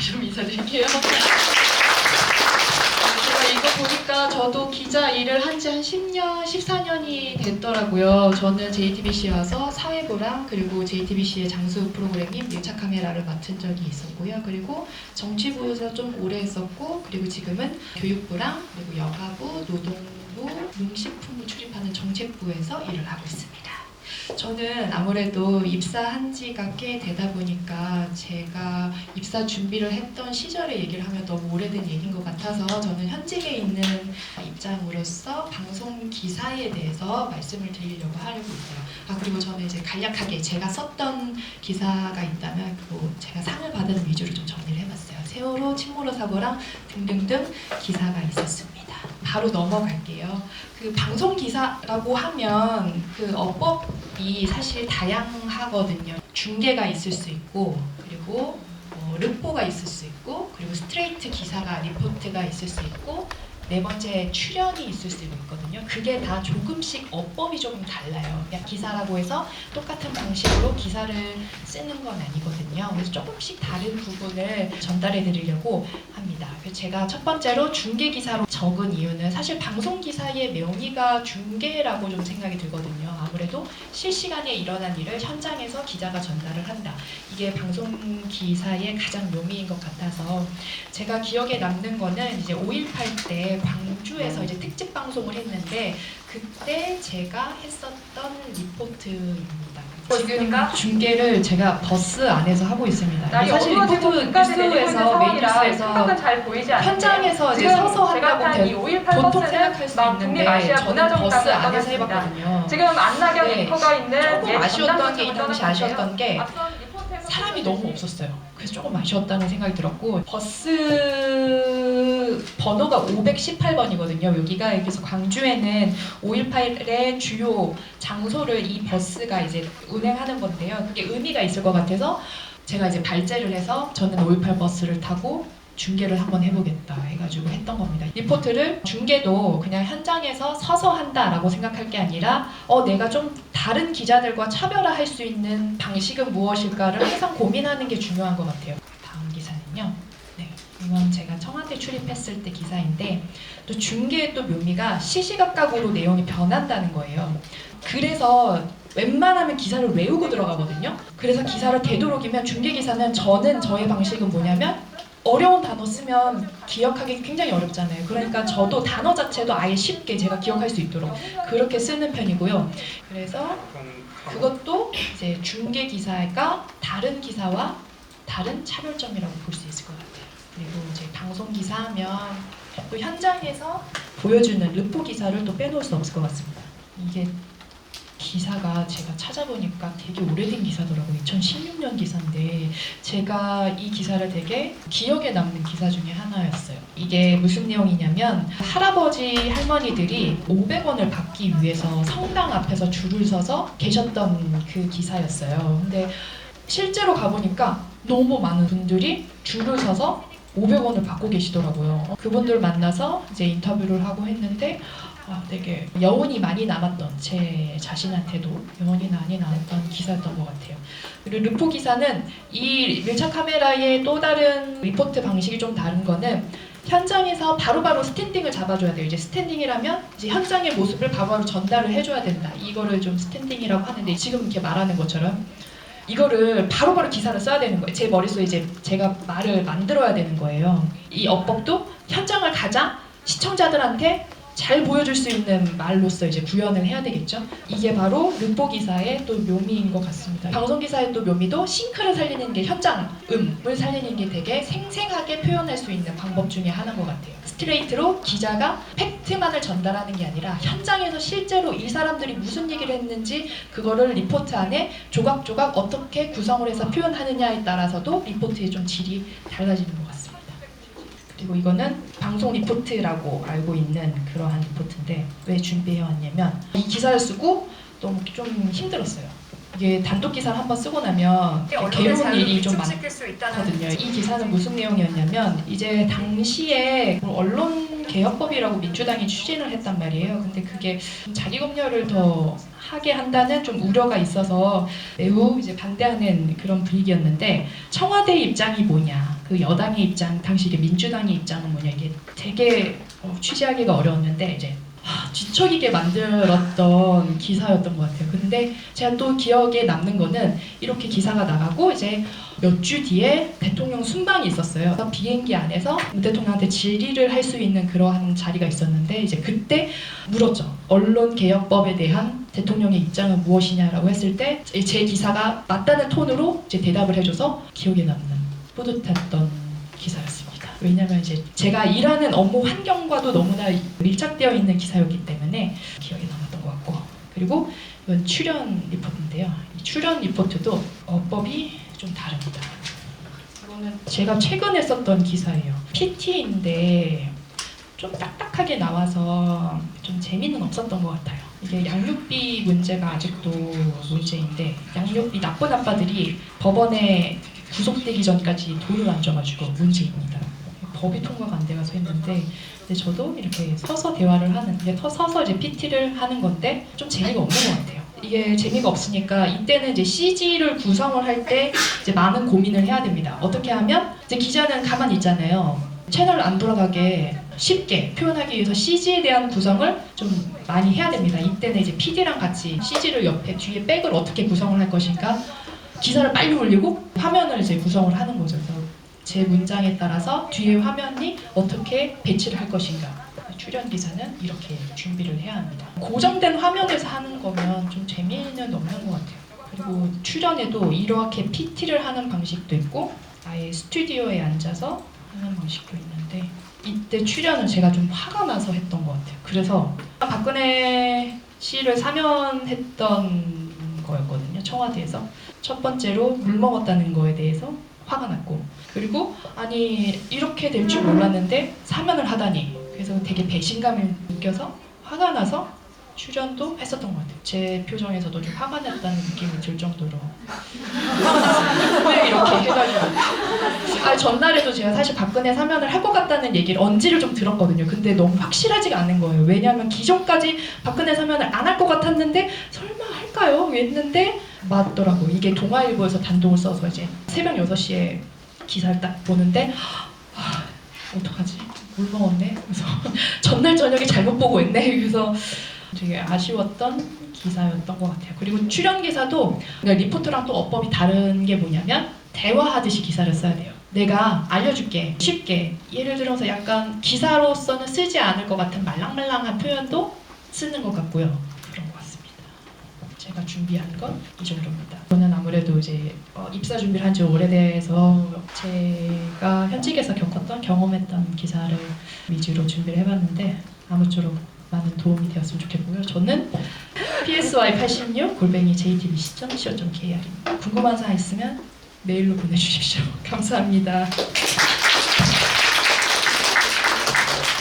좀 인사드릴게요. 제가 이거 보니까 저도 기자 일을 한 지 한 10년, 14년이 됐더라고요. 저는 JTBC에 와서 사회부랑 그리고 JTBC의 장수 프로그램인 밀착 카메라를 맡은 적이 있었고요. 그리고 정치부에서 좀 오래 했었고, 그리고 지금은 교육부랑 그리고 여가부, 노동부, 농식품을 출입하는 정책부에서 일을 하고 있습니다. 저는 아무래도 입사한 지가 꽤 되다 보니까 제가 입사 준비를 했던 시절의 얘기를 하면 너무 오래된 얘기인 것 같아서 저는 현직에 있는 입장으로서 방송 기사에 대해서 말씀을 드리려고 하고 있어요. 그리고 저는 이제 간략하게 제가 썼던 기사가 있다면 제가 상을 받은 위주로 좀 정리를 해봤어요. 세월호, 침몰호 사고랑 등등등 기사가 있었습니다. 바로 넘어갈게요. 그 방송 기사라고 하면 그 어법이 사실 다양하거든요. 중계가 있을 수 있고, 그리고 르포가 있을 수 있고, 그리고 스트레이트 기사가 리포트가 있을 수 있고, 네 번째 출연이 있을 수 있거든요. 그게 다 조금씩 어법이 조금 달라요. 그냥 기사라고 해서 똑같은 방식으로 기사를 쓰는 건 아니거든요. 그래서 조금씩 다른 부분을 전달해 드리려고 합니다. 그래서 제가 첫 번째로 중계 기사로 적은 이유는 사실 방송 기사의 명의가 중계라고 좀 생각이 들거든요. 아무래도 실시간에 일어난 일을 현장에서 기자가 전달을 한다. 이게 방송 기사의 가장 묘미인 것 같아서 제가 기억에 남는 거는 이제 5.18 때 광주에서 이제 특집 방송을 했는데 그때 제가 했었던 리포트입니다. 지금 중계를 제가 버스 안에서 하고 있습니다. 사실 리포트 뉴스에서 메인 뉴스에서 현장에서 이제 서서 한다고 보통 생각할 수 있는데 저는 버스 안에서 해봤거든요. 지금 안나경 리포가 있는 조금 아쉬웠던 게 이 당시 아쉬웠던 게 사람이 너무 없었어요. 그래서 조금 아쉬웠다는 생각이 들었고 버스 번호가 518번이거든요. 여기가 그래서 광주에는 5.18의 주요 장소를 이 버스가 이제 운행하는 건데요. 그게 의미가 있을 것 같아서 제가 이제 발제를 해서 저는 5.18 버스를 타고 중계를 한번 해보겠다 해가지고 했던 겁니다. 리포트를 중계도 그냥 현장에서 서서 한다라고 생각할 게 아니라 내가 좀 다른 기자들과 차별화할 수 있는 방식은 무엇일까를 항상 고민하는 게 중요한 것 같아요. 다음 기사는요. 네, 이건 제가 청와대 출입했을 때 기사인데 또 중계의 또 묘미가 시시각각으로 내용이 변한다는 거예요. 그래서 웬만하면 기사를 외우고 들어가거든요. 그래서 기사를 되도록이면 중계 기사는 저의 방식은 뭐냐면 어려운 단어 쓰면 기억하기 굉장히 어렵잖아요. 그러니까 저도 단어 자체도 아예 쉽게 제가 기억할 수 있도록 그렇게 쓰는 편이고요. 그래서 그것도 이제 중계 기사가 다른 기사와 다른 차별점이라고 볼 수 있을 것 같아요. 그리고 이제 방송 기사 하면 또 현장에서 보여주는 르포 기사를 또 빼놓을 수 없을 것 같습니다. 이게 기사가 제가 찾아보니까 되게 오래된 기사더라고요. 2016년 기사인데 제가 이 기사를 되게 기억에 남는 기사 중에 하나였어요. 이게 무슨 내용이냐면 할아버지 할머니들이 500원을 받기 위해서 성당 앞에서 줄을 서서 계셨던 그 기사였어요. 근데 실제로 가보니까 너무 많은 분들이 줄을 서서 500원을 받고 계시더라고요. 그분들 만나서 이제 인터뷰를 하고 했는데 되게 여운이 많이 남았던 제 자신한테도 여운이 많이 남았던 기사였던 것 같아요. 그리고 르포 기사는 이 밀착 카메라의 또 다른 리포트 방식이 좀 다른 거는 현장에서 바로바로 스탠딩을 잡아줘야 돼요. 이제 스탠딩이라면 이제 현장의 모습을 바로바로 전달을 해줘야 된다. 이거를 좀 스탠딩이라고 하는데 지금 이렇게 말하는 것처럼 이거를 바로바로 기사를 써야 되는 거예요. 제 머릿속에 이제 제가 말을 만들어야 되는 거예요. 이 어법도 현장을 가장 시청자들한테 잘 보여줄 수 있는 말로써 이제 구현을 해야 되겠죠. 이게 바로 르포 기사의 또 묘미인 것 같습니다. 방송 기사의 또 묘미도 싱크를 살리는 게 현장음을 살리는 게 되게 생생하게 표현할 수 있는 방법 중에 하나인 것 같아요. 스트레이트로 기자가 팩트만을 전달하는 게 아니라 현장에서 실제로 이 사람들이 무슨 얘기를 했는지 그거를 리포트 안에 조각조각 어떻게 구성을 해서 표현하느냐에 따라서도 리포트의 좀 질이 달라지는 것 같습니다. 그리고 이거는 방송 리포트라고 알고 있는 그러한 리포트인데 왜 준비해왔냐면 이 기사를 쓰고 너무 좀 힘들었어요. 이게 단독 기사를 한번 쓰고 나면 괴로운 일이 좀 많거든요. 이 기사는 무슨 내용이었냐면 이제 당시에 언론개혁법이라고 민주당이 추진을 했단 말이에요. 근데 그게 자기 검열을 더 하게 한다는 좀 우려가 있어서 매우 이제 반대하는 그런 분위기였는데 청와대의 입장이 뭐냐? 그 여당의 입장, 당시 이게 민주당의 입장은 뭐냐, 이게 되게 취재하기가 어려웠는데 이제 뒤척이게 만들었던 기사였던 것 같아요. 근데 제가 또 기억에 남는 거는 이렇게 기사가 나가고 이제 몇 주 뒤에 대통령 순방이 있었어요. 그래서 비행기 안에서 문 대통령한테 질의를 할 수 있는 그러한 자리가 있었는데 이제 그때 물었죠. 언론개혁법에 대한 대통령의 입장은 무엇이냐라고 했을 때 제 기사가 맞다는 톤으로 이제 대답을 해줘서 기억에 남는 뿌듯했던 기사였습니다. 왜냐면 이제 제가 일하는 업무 환경과도 너무나 밀착되어 있는 기사였기 때문에 기억에 남았던 것 같고, 그리고 이건 출연 리포트인데요. 이 출연 리포트도 어법이 좀 다릅니다. 이거는 제가 최근에 썼던 기사예요. PT인데 좀 딱딱하게 나와서 좀 재미는 없었던 것 같아요. 이게 양육비 문제가 아직도 문제인데, 양육비 나쁜 아빠들이 법원에 구속되기 전까지 돈을 안 줘가지고 문제입니다. 법이 통과가 안 돼가서 했는데, 근데 저도 이렇게 서서 대화를 하는, 서서 이제 PT를 하는 건데 좀 재미가 없는 것 같아요. 이게 재미가 없으니까 이때는 이제 CG를 구성을 할 때 이제 많은 고민을 해야 됩니다. 어떻게 하면 이제 기자는 가만히 있잖아요. 채널 안 돌아가게 쉽게 표현하기 위해서 CG에 대한 구성을 좀 많이 해야 됩니다. 이때는 이제 PD랑 같이 CG를 옆에 뒤에 백을 어떻게 구성을 할 것인가, 기사를 빨리 올리고 화면을 이제 구성을 하는 거죠. 그래서 제 문장에 따라서 뒤에 화면이 어떻게 배치를 할 것인가, 출연 기사는 이렇게 준비를 해야 합니다. 고정된 화면에서 하는 거면 좀 재미는 없는 것 같아요. 그리고 출연에도 이렇게 PT를 하는 방식도 있고 아예 스튜디오에 앉아서 하는 방식도 있는데, 이때 출연은 제가 좀 화가 나서 했던 것 같아요. 그래서 박근혜 씨를 사면했던 거였거든요. 청와대에서 첫 번째로 물 먹었다는 거에 대해서 화가 났고, 그리고 아니 이렇게 될 줄 몰랐는데 사면을 하다니, 그래서 되게 배신감을 느껴서 화가 나서 출연도 했었던 것 같아요. 제 표정에서도 좀 화가 났다는 느낌이 들 정도로 왜 이렇게 해가지고, 전날에도 제가 사실 박근혜 사면을 할 것 같다는 얘기를 언지를 좀 들었거든요. 근데 너무 확실하지가 않은 거예요. 왜냐하면 기존까지 박근혜 사면을 안 할 것 같았는데 설마 할까요? 했는데 맞더라고. 이게 동아일보에서 단독을 써서 이제 새벽 6시에 기사를 딱 보는데 어떡하지? 물 먹었네? 그래서 전날 저녁에 잘못 보고 있네? 그래서 되게 아쉬웠던 기사였던 것 같아요. 그리고 출연 기사도 리포트랑 또 어법이 다른 게 뭐냐면 대화하듯이 기사를 써야 돼요. 내가 알려줄게. 쉽게. 예를 들어서 약간 기사로서는 쓰지 않을 것 같은 말랑말랑한 표현도 쓰는 것 같고요. 그런 것 같습니다. 제가 준비한 건 이 정도입니다. 저는 아무래도 이제 입사 준비를 한 지 오래돼서 제가 현직에서 겪었던 경험했던 기사를 위주로 준비를 해봤는데 아무쪼록 많은 도움이 되었으면 좋겠고요. 저는 psy86@jtbc.co.kr입니다. 궁금한 사항 있으면 메일로 보내주십시오. 감사합니다.